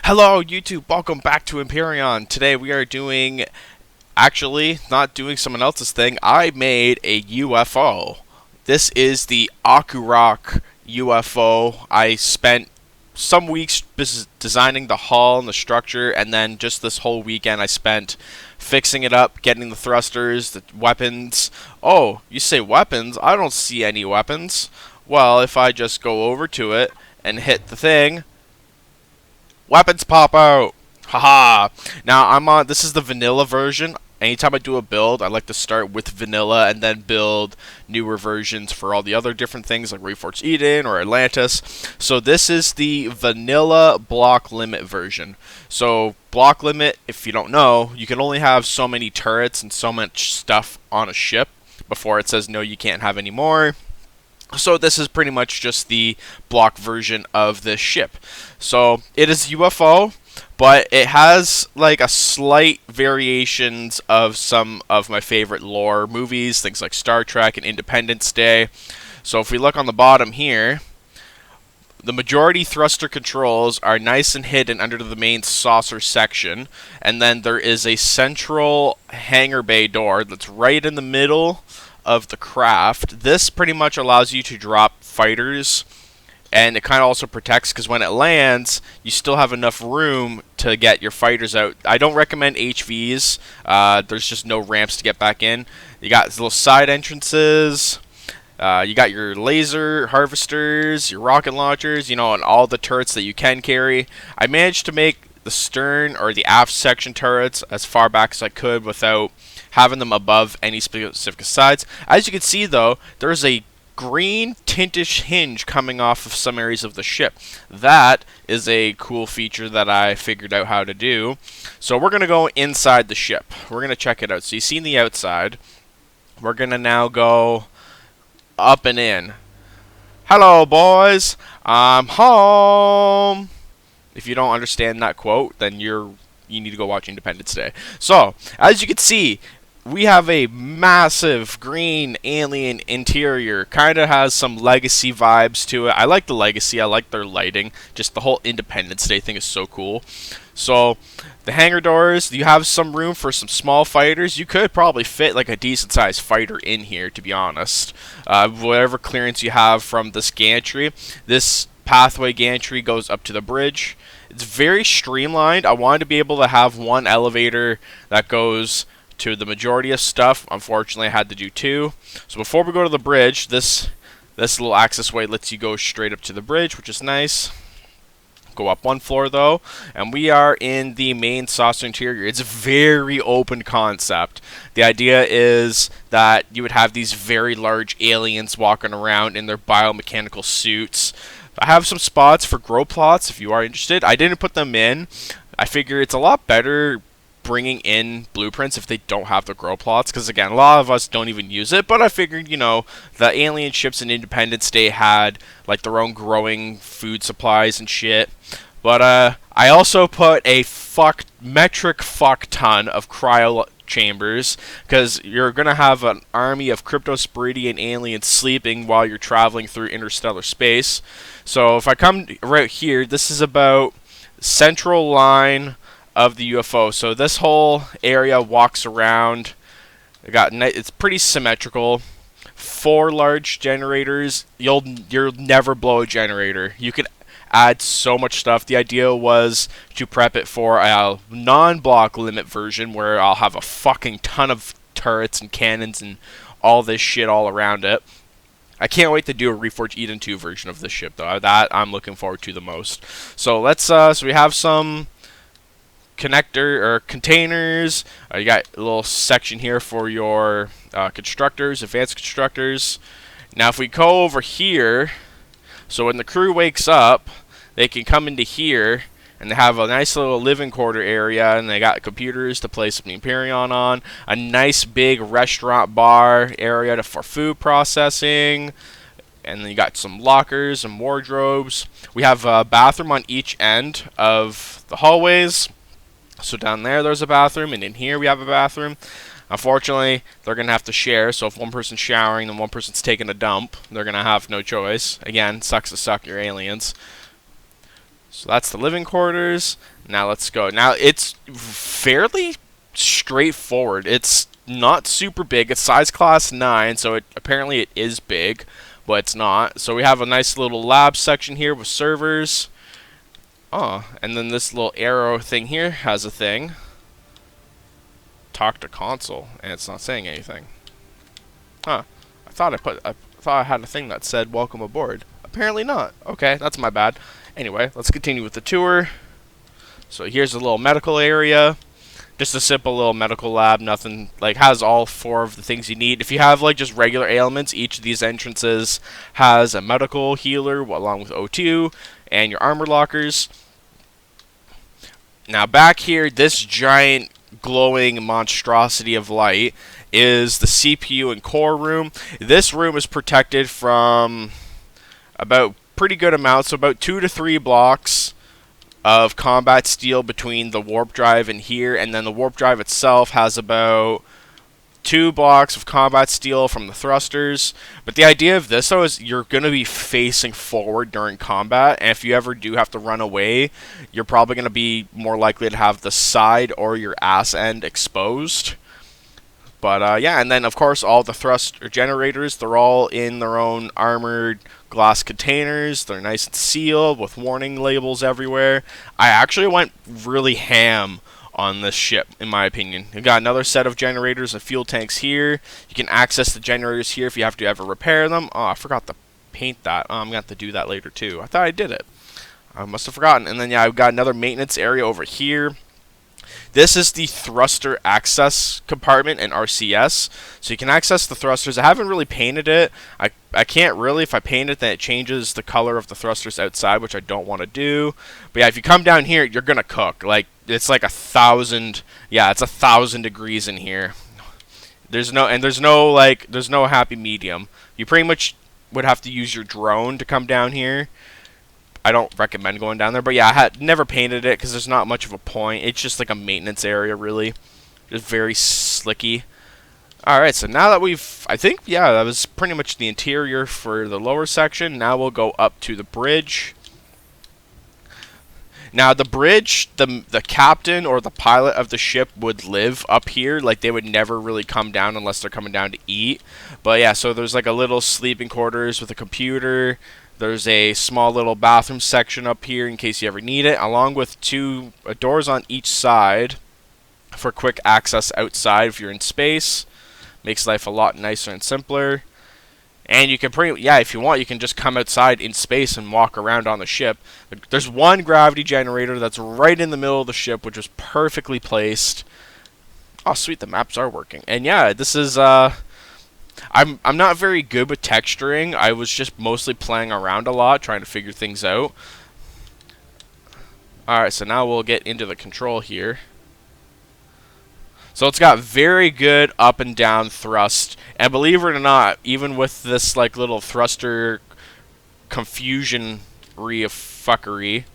Hello YouTube, welcome back to Empyrion. Today we are doing, actually, not doing someone else's thing. I made a UFO. This is the Ahku'rok UFO. I spent some weeks designing the hull and the structure, and then just this whole weekend I spent fixing it up, getting the thrusters, the weapons. Oh, you say weapons? I don't see any weapons. Well, if I just go over to it and hit the thing, weapons pop out. Haha. Now I'm on. This is the vanilla version. Anytime I do a build, I like to start with vanilla and then build newer versions for all the other different things like Reforged Eden or Atlantis. So this is the vanilla block limit version. So block limit, if you don't know, you can only have so many turrets and so much stuff on a ship before it says no, you can't have any more. So this is pretty much just the block version of this ship. So it is UFO, but it has like a slight variations of some of my favorite lore movies, things like Star Trek and Independence Day. So if we look on the bottom here, the majority thruster controls are nice and hidden under the main saucer section, and then there is a central hangar bay door that's right in the middle of the craft. This pretty much allows you to drop fighters, and it kind of also protects, because when it lands you still have enough room to get your fighters out. I don't recommend HVs. There's just no ramps to get back in. You got little side entrances. You got your laser harvesters, your rocket launchers, you know, and all the turrets that you can carry. I managed to make the stern or the aft section turrets as far back as I could without having them above any specific sides. As you can see though, there's a green tintish hinge coming off of some areas of the ship. That is a cool feature that I figured out how to do. So we're going to go inside the ship. We're going to check it out. So you've seen the outside. We're going to now go up and in. Hello boys, I'm home. If you don't understand that quote, then you need to go watch Independence Day. So, as you can see, we have a massive green alien interior. Kind of has some legacy vibes to it. I like the legacy. I like their lighting. Just the whole Independence Day thing is so cool. So, the hangar doors, you have some room for some small fighters. You could probably fit like a decent sized fighter in here, to be honest. Whatever clearance you have from this gantry. This pathway gantry goes up to the bridge. It's very streamlined. I wanted to be able to have one elevator that goes to the majority of stuff. Unfortunately, I had to do two. So before we go to the bridge, this little access way lets you go straight up to the bridge, which is nice. Go up one floor though, and we are in the main saucer interior. It's a very open concept. The idea is that you would have these very large aliens walking around in their biomechanical suits. I have some spots for grow plots if you are interested. I didn't put them in. I figure it's a lot better bringing in blueprints if they don't have the grow plots, because again, a lot of us don't even use it. But I figured, you know, the alien ships in Independence Day had like their own growing food supplies and shit. But I also put a metric fuck ton of cryo chambers, because you're gonna have an army of cryptosporidian aliens sleeping while you're traveling through interstellar space. So if I come right here, this is about central line of the UFO. So this whole area walks around. It's pretty symmetrical. 4 large generators. You'll never blow a generator. You can add so much stuff. The idea was to prep it for a non-block limit version where I'll have a fucking ton of turrets and cannons and all this shit all around it. I can't wait to do a Reforged Eden 2 version of this ship though. That I'm looking forward to the most. So let's so we have some connector or containers. You got a little section here for your constructors, advanced constructors. Now if we go over here, so when the crew wakes up, they can come into here and they have a nice little living quarter area, and they got computers to play some Empyrion on, a nice big restaurant bar area for food processing, and then you got some lockers and wardrobes. We have a bathroom on each end of the hallways. So down there's a bathroom, and in here we have a bathroom. Unfortunately, they're going to have to share, so if one person's showering and one person's taking a dump, they're going to have no choice. Again, sucks to suck, your aliens. So that's the living quarters. Now let's go. Now it's fairly straightforward. It's not super big. It's size class 9, so apparently it is big, but it's not. So we have a nice little lab section here with servers. Oh, and then this little arrow thing here has a thing. Talk to console, and it's not saying anything. Huh. I thought I had a thing that said welcome aboard. Apparently not. Okay, that's my bad. Anyway, let's continue with the tour. So here's a little medical area. Just a simple little medical lab, nothing, like, has all 4 of the things you need. If you have, like, just regular ailments, each of these entrances has a medical healer along with O2 and your armor lockers. Now back here, this giant glowing monstrosity of light is the CPU and core room. This room is protected from about pretty good amounts, so about 2 to 3 blocks of combat steel between the warp drive and here, and then the warp drive itself has about 2 blocks of combat steel from the thrusters. But the idea of this, though, is you're going to be facing forward during combat, and if you ever do have to run away, you're probably going to be more likely to have the side or your ass end exposed. But yeah, and then of course all the thruster generators, they're all in their own armored glass containers. They're nice and sealed with warning labels everywhere. I actually went really ham on this ship, in my opinion. You got another set of generators and fuel tanks here. You can access the generators here if you have to ever repair them. Oh, I forgot to paint that. Oh, I'm gonna have to do that later too. I thought I did it. I must have forgotten. And then yeah, I've got another maintenance area over here. This is the thruster access compartment in RCS, so you can access the thrusters. I haven't really painted it. I can't really. If I paint it, then it changes the color of the thrusters outside, which I don't want to do. But yeah, if you come down here, you're gonna cook. Like, it's like 1,000. Yeah, it's 1,000 degrees in here. There's no happy medium. You pretty much would have to use your drone to come down here. I don't recommend going down there, but yeah, I had never painted it because there's not much of a point. It's just like a maintenance area, really. Just very slicky. Alright, so now that I think, yeah, that was pretty much the interior for the lower section. Now we'll go up to the bridge. Now, the bridge, the captain or the pilot of the ship would live up here. Like, they would never really come down unless they're coming down to eat. But yeah, so there's like a little sleeping quarters with a computer. There's a small little bathroom section up here in case you ever need it, along with 2 doors on each side for quick access outside if you're in space. Makes life a lot nicer and simpler. And you can if you want, you can just come outside in space and walk around on the ship. There's 1 gravity generator that's right in the middle of the ship, which is perfectly placed. Oh, sweet, the maps are working. And yeah, this is I'm not very good with texturing. I was just mostly playing around a lot, trying to figure things out. Alright, so now we'll get into the control here. So it's got very good up and down thrust. And believe it or not, even with this like little thruster confusion-ry of fuckery.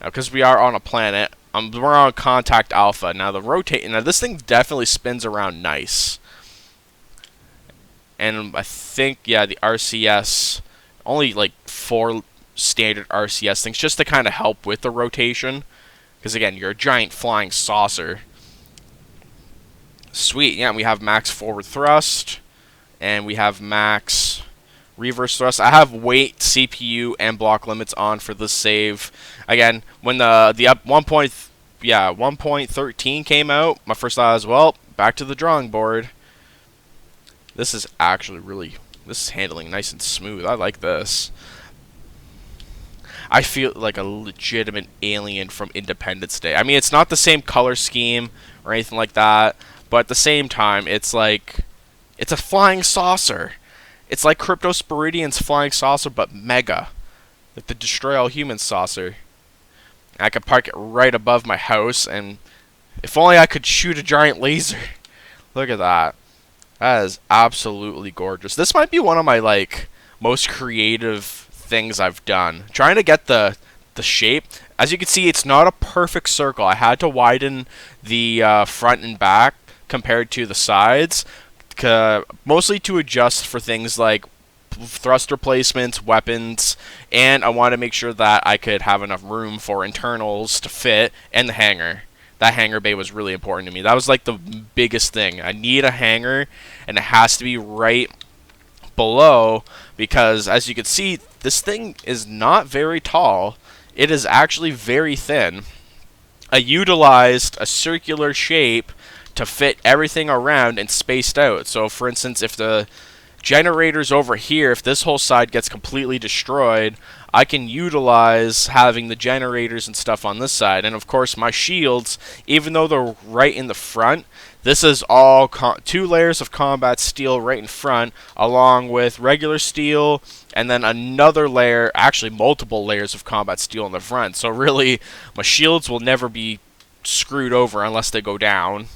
Now, because we are on a planet, we're on Contact Alpha. Now this thing definitely spins around nice. And I think, yeah, the RCS, only like 4 standard RCS things, just to kind of help with the rotation. Because again, you're a giant flying saucer. Sweet, yeah, we have max forward thrust. And we have max reverse thrust. I have weight, CPU, and block limits on for this save. Again, when the 1.13 came out, my first thought was, well, back to the drawing board. This is actually this is handling nice and smooth. I like this. I feel like a legitimate alien from Independence Day. I mean, it's not the same color scheme or anything like that, but at the same time, it's like, it's a flying saucer. It's like Cryptosporidian's flying saucer, but mega. Like the Destroy All Humans saucer. I could park it right above my house, and if only I could shoot a giant laser. Look at that. That is absolutely gorgeous. This might be one of my, like, most creative things I've done. Trying to get the shape. As you can see, it's not a perfect circle. I had to widen the front and back compared to the sides, mostly to adjust for things like thruster placements, weapons, and I wanted to make sure that I could have enough room for internals to fit, and the hangar. That hangar bay was really important to me. That was like the biggest thing. I need a hangar, and it has to be right below, because as you can see, this thing is not very tall. It is actually very thin. I utilized a circular shape to fit everything around and spaced out. So for instance, if the generator's over here, if this whole side gets completely destroyed, I can utilize having the generators and stuff on this side. And of course my shields, even though they're right in the front, this is all 2 layers of combat steel right in front, along with regular steel, and then another layer, actually multiple layers of combat steel in the front. So really, my shields will never be screwed over unless they go down.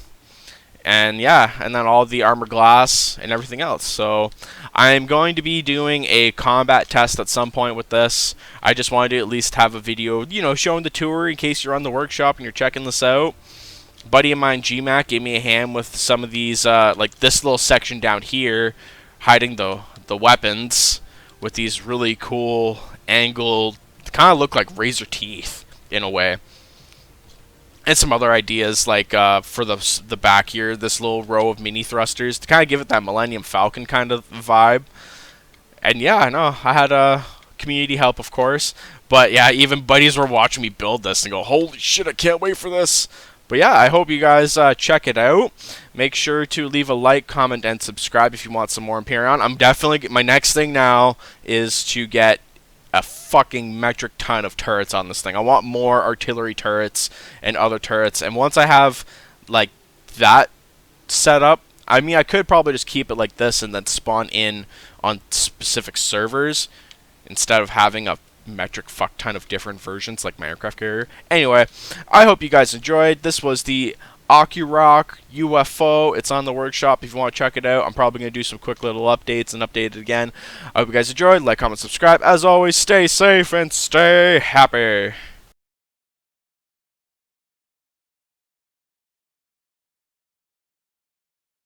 And yeah, and then all the armor glass and everything else. So I'm going to be doing a combat test at some point with this. I just wanted to at least have a video, you know, showing the tour in case you're on the workshop and you're checking this out. Buddy of mine, GMAC, gave me a hand with some of these, like this little section down here, hiding the weapons with these really cool angled, kind of look like razor teeth in a way. And some other ideas, like for the back here, this little row of mini thrusters to kind of give it that Millennium Falcon kind of vibe. And yeah, I know I had community help, of course, but yeah, even buddies were watching me build this and go, "Holy shit, I can't wait for this!" But yeah, I hope you guys check it out. Make sure to leave a like, comment, and subscribe if you want some more Empyrion. I'm definitely, my next thing now is to get a fucking metric ton of turrets on this thing. I want more artillery turrets and other turrets. And once I have like that set up, I mean, I could probably just keep it like this and then spawn in on specific servers instead of having a metric fuck ton of different versions like my aircraft carrier. Anyway, I hope you guys enjoyed. This was the Ahku'rok UFO. It's on the workshop if you want to check it out. I'm probably going to do some quick little updates and update it again. I hope you guys enjoyed. Like, comment, subscribe. As always, stay safe and stay happy.